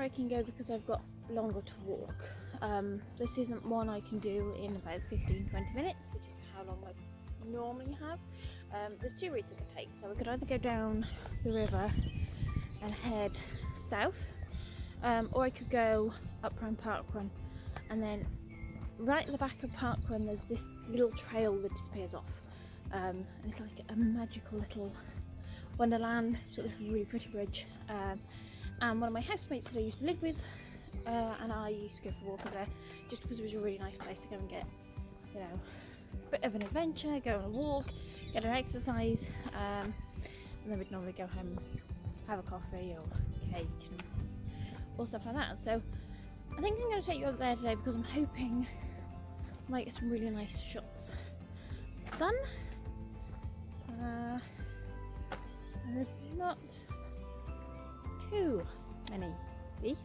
I can go because I've got longer to walk. This isn't one I can do in about 15-20 minutes, which is how long I normally have. There's two routes I could take, so I could either go down the river and head south, or I could go up around Park Run, and then right at the back of Park Run there's this little trail that disappears off, and it's like a magical little wonderland, sort of really pretty bridge, and one of my housemates that I used to live with and I used to go for walks there just because it was a really nice place to go and get, you know, a bit of an adventure, go on a walk, get an exercise, and then we'd normally go home, have a coffee or cake and all stuff like that. So I think I'm going to take you up there today because I'm hoping I might get some really nice shots of the sun, and there's not too many leaves.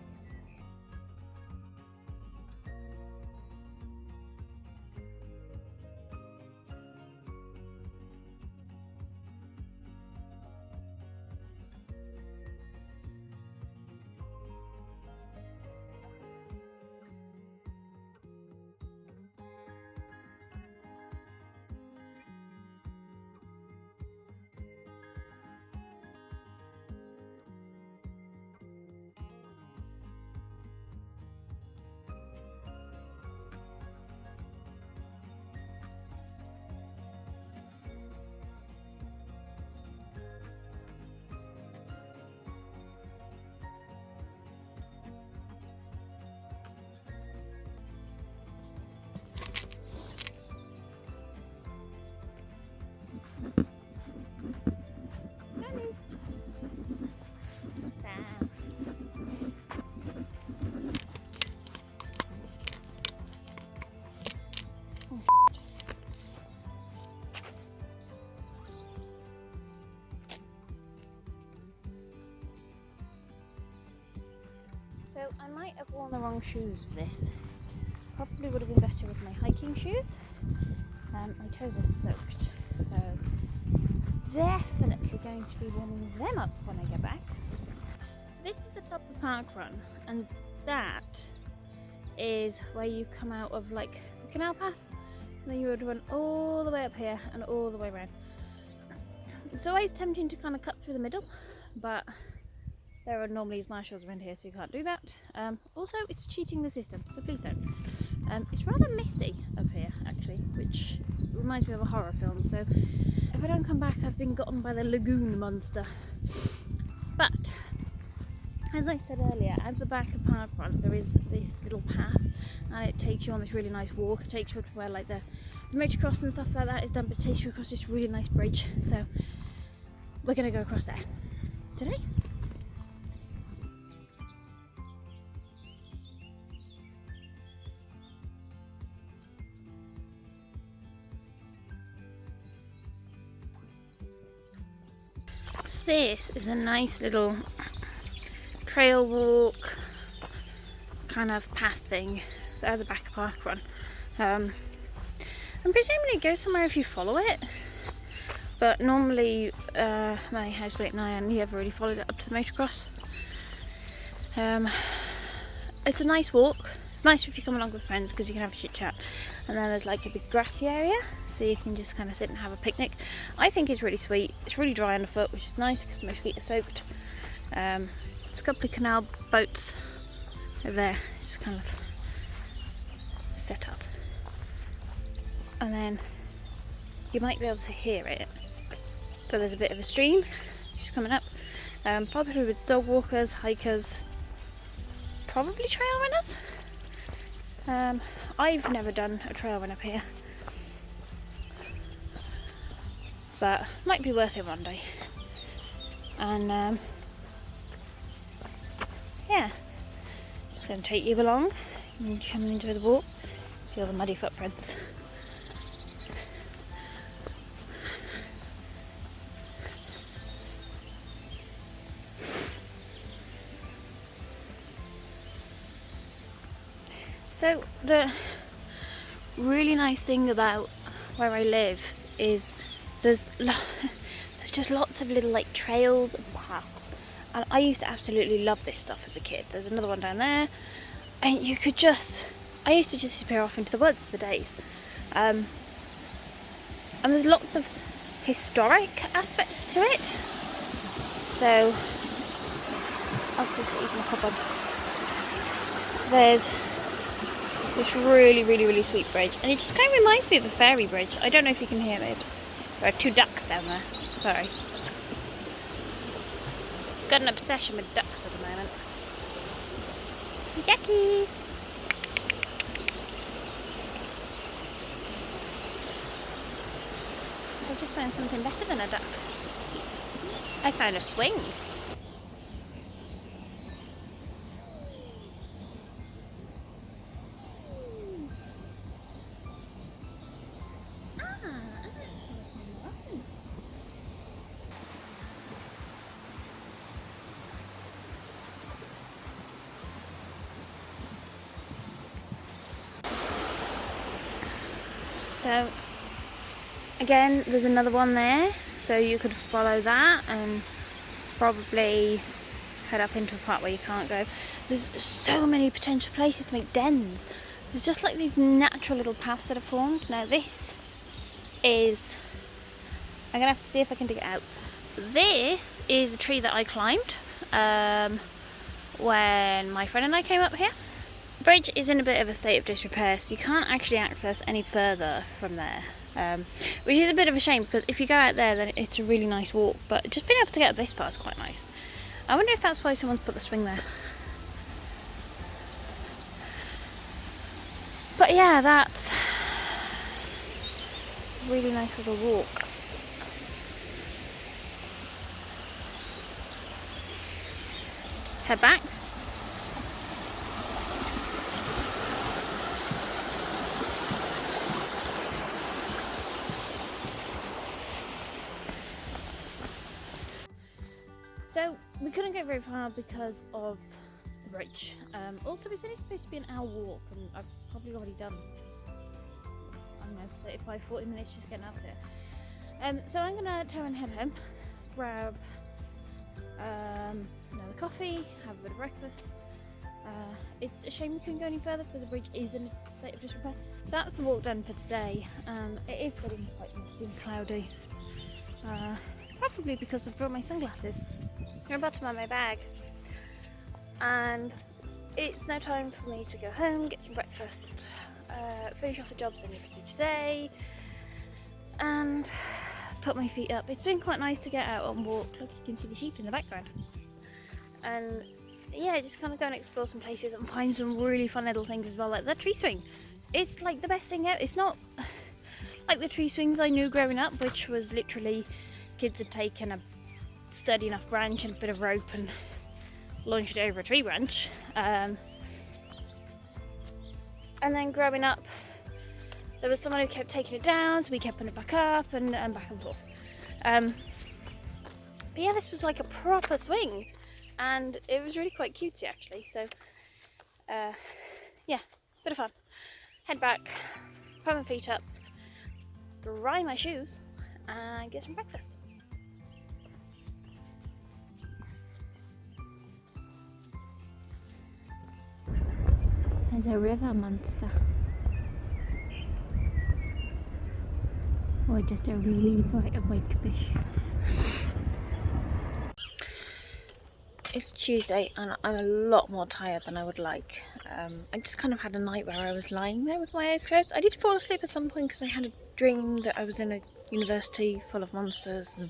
So I might have worn the wrong shoes for this. Probably would have been better with my hiking shoes. My toes are soaked, so definitely going to be warming them up when I get back. So this is the top of Park Run, and that is where you come out of like the canal path, and then you would run all the way up here and all the way around. It's always tempting to kind of cut through the middle, but there are normally marshals around here, so you can't do that. Also, it's cheating the system, so please don't. It's rather misty up here, actually, which reminds me of a horror film, so if I don't come back, I've been gotten by the lagoon monster. But, as I said earlier, at the back of Park Run, there is this little path, and it takes you on this really nice walk. It takes you to where like the motocross and stuff like that is done, but it takes you across this really nice bridge, so we're going to go across there today. This is a nice little trail walk kind of path thing at the back of Park Run, and presumably it goes somewhere if you follow it, but normally my housemate and I only ever really followed it up to the motocross. It's a nice walk. It's nice if you come along with friends because you can have a chit chat, and then there's like a big grassy area so you can just kind of sit and have a picnic. I think it's really sweet. It's really dry underfoot, which is nice because my feet are soaked. There's a couple of canal boats over there, just kind of set up, and then you might be able to hear it, but there's a bit of a stream just coming up, probably with dog walkers, hikers, probably trail runners. I've never done a trail run up here, but might be worth it one day. And yeah, just going to take you along and come and enjoy the walk, see all the muddy footprints. So the really nice thing about where I live is there's just lots of little like trails and paths, And I used to absolutely love this stuff as a kid. There's another one down there, and I used to just disappear off into the woods for days. And there's lots of historic aspects to it. So I've just eaten a couple. There's this really sweet bridge, and it just kind of reminds me of a fairy bridge. I don't know if you can hear it. There are 2 ducks down there. Sorry. Got an obsession with ducks at the moment. Duckies! I just found something better than a duck. I found a swing. So again, there's another one there, so you could follow that and probably head up into a part where you can't go. There's so many potential places to make dens. There's just like these natural little paths that are formed. Now this is, I'm gonna have to see if I can dig it out. This is the tree that I climbed when my friend and I came up here. The bridge is in a bit of a state of disrepair, so you can't actually access any further from there, which is a bit of a shame, because if you go out there then it's a really nice walk, but just being able to get up this far is quite nice. I wonder if that's why someone's put the swing there. But yeah, that's a really nice little walk. Let's head back. So we couldn't go very far because of the bridge. Also, it's only supposed to be an hour walk, and I've probably already done, I don't know, 35-40 minutes just getting up there. So I'm gonna turn and head home, grab another coffee, have a bit of breakfast. It's a shame we couldn't go any further because the bridge is in a state of disrepair. So that's the walk done for today. It is getting quite misty and cloudy, probably because I've brought my sunglasses. They're bottom of my bag, and it's now time for me to go home, get some breakfast, finish off the jobs I need to do today, and put my feet up. It's been quite nice to get out and walk. Look, you can see the sheep in the background, and yeah, just kind of go and explore some places and find some really fun little things as well, like the tree swing. It's like the best thing out. It's not like the tree swings I knew growing up, which was literally kids had taken a sturdy enough branch and a bit of rope and launched it over a tree branch. And then growing up, there was someone who kept taking it down, so we kept putting it back up and back and forth. But yeah, this was like a proper swing, and it was really quite cutesy actually. So yeah, bit of fun. Head back, put my feet up, dry my shoes, and get some breakfast. There's a river monster. Or just a really bright awake fish. It's Tuesday and I'm a lot more tired than I would like. I just kind of had a night where I was lying there with my eyes closed. I did fall asleep at some point because I had a dream that I was in a university full of monsters, and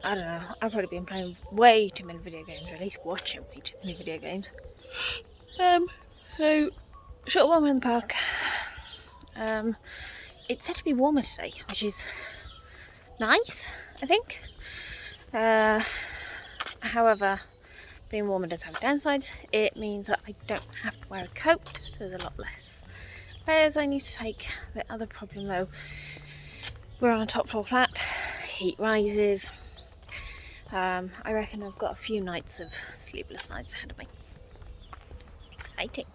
I don't know, I've probably been playing way too many video games, or at least watching way too many video games. So, short walk around the park. It's said to be warmer today, which is nice, I think. However, being warmer does have downsides. It means that I don't have to wear a coat. There's a lot less layers I need to take. The other problem though, we're on a top floor flat, heat rises. I reckon I've got a few nights of sleepless nights ahead of me. Exciting.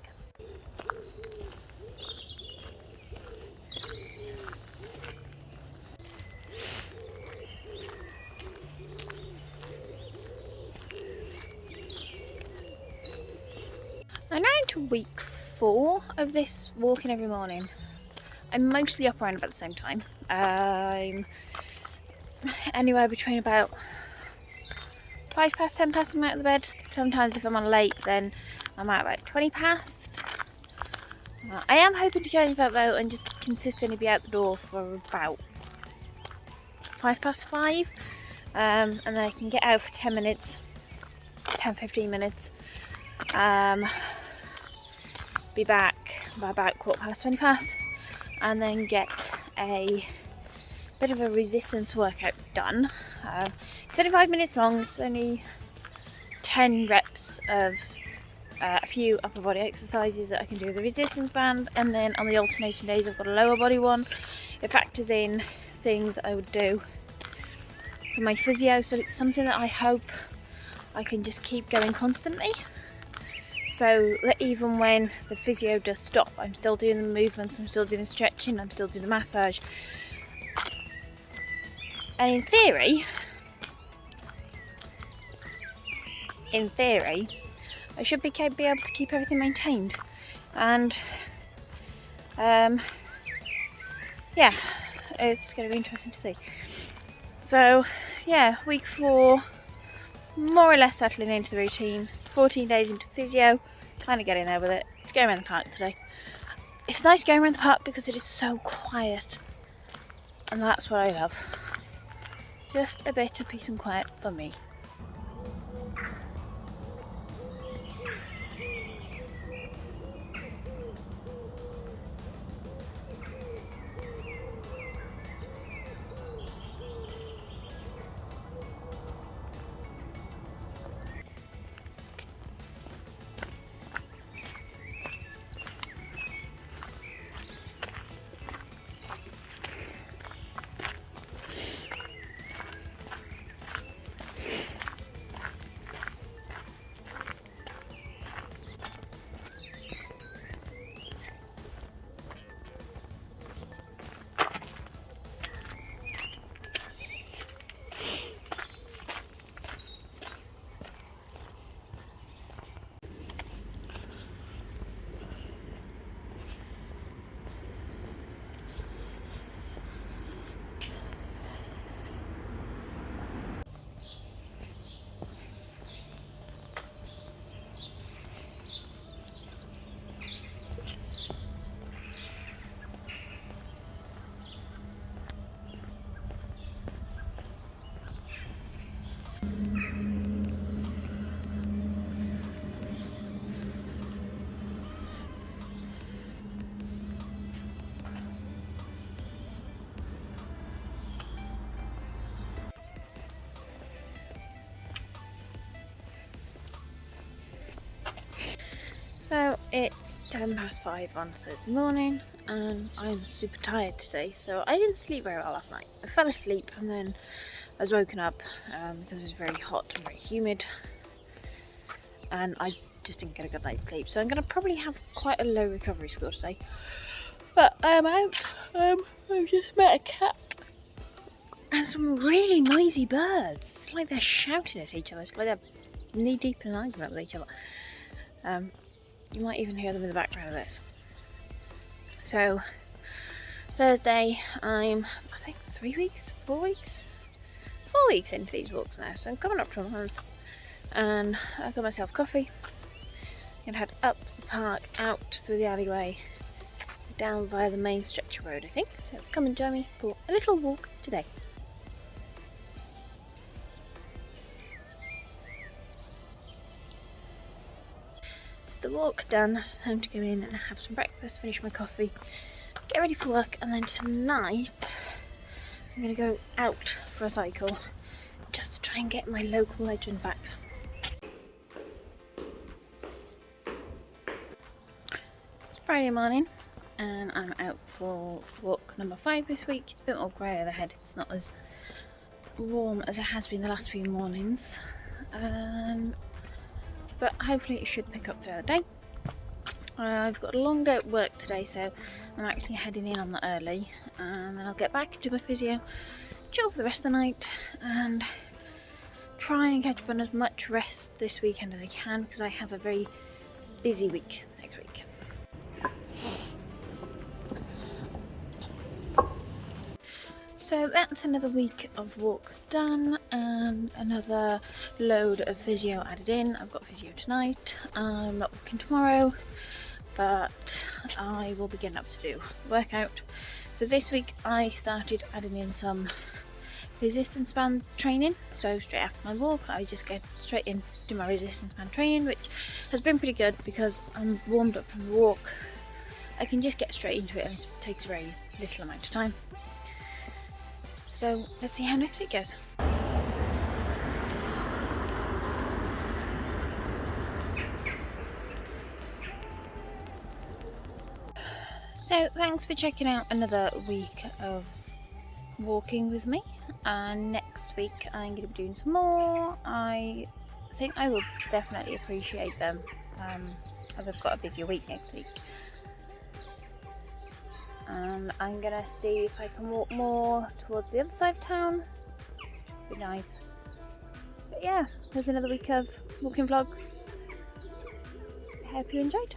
to week 4 of this walking every morning. I'm mostly up around about the same time. I'm anywhere between about 5 past, 10 past I'm out of the bed. Sometimes if I'm on late then I'm out about 20 past. I am hoping to change that though and just consistently be out the door for about 5 past 5. And then I can get out for 10 minutes, 10-15 minutes. Be back by about 20 past. And then get a bit of a resistance workout done. It's only 5 minutes long, it's only 10 reps of a few upper body exercises that I can do with the resistance band, and then on the alternating days I've got a lower body one. It factors in things I would do for my physio, so it's something that I hope I can just keep going constantly, so that even when the physio does stop, I'm still doing the movements, I'm still doing the stretching, I'm still doing the massage. And in theory, I should be able to keep everything maintained. And yeah, it's going to be interesting to see. So yeah, week 4, more or less settling into the routine. 14 days into physio, kind of getting there with it. It's going around the park today. It's nice going around the park because it is so quiet, and that's what I love. Just a bit of peace and quiet for me. So it's 10 past 5 on Thursday morning, and I'm super tired today, so I didn't sleep very well last night. I fell asleep and then I was woken up because it was very hot and very humid, and I just didn't get a good night's sleep, so I'm going to probably have quite a low recovery score today. But I am out. I've just met a cat and some really noisy birds. It's like they're shouting at each other. It's like they're knee deep in an argument with each other. You might even hear them in the background of this. So Thursday, I'm I think 4 weeks into these walks now, so I'm coming up to a month, and I've got myself coffee. I'm gonna head up the park, out through the alleyway, down via the main stretch of road, I think. So come and join me for a little walk today. It's the walk done, time to go in and have some breakfast, finish my coffee, get ready for work, and then tonight I'm going to go out for a cycle just to try and get my local legend back. It's Friday morning and I'm out for walk number 5 this week. It's a bit more grey overhead, it's not as warm as it has been the last few mornings. But hopefully it should pick up throughout the day. I've got a long day at work today, so I'm actually heading in on that early, and then I'll get back, do my physio, chill for the rest of the night, and try and catch up on as much rest this weekend as I can, because I have a very busy week next week. So that's another week of walks done and another load of physio added in. I've got physio tonight. I'm not working tomorrow, but I will be getting up to do workout. So this week I started adding in some resistance band training. So straight after my walk I just get straight into my resistance band training, which has been pretty good because I'm warmed up from the walk. I can just get straight into it and it takes a very little amount of time. So let's see how next week goes. So thanks for checking out another week of walking with me, and next week I'm going to be doing some more. I think I will definitely appreciate them as I've got a busier week next week. And I'm gonna see if I can walk more towards the other side of town. Be nice. But yeah, there's another week of walking vlogs. I hope you enjoyed.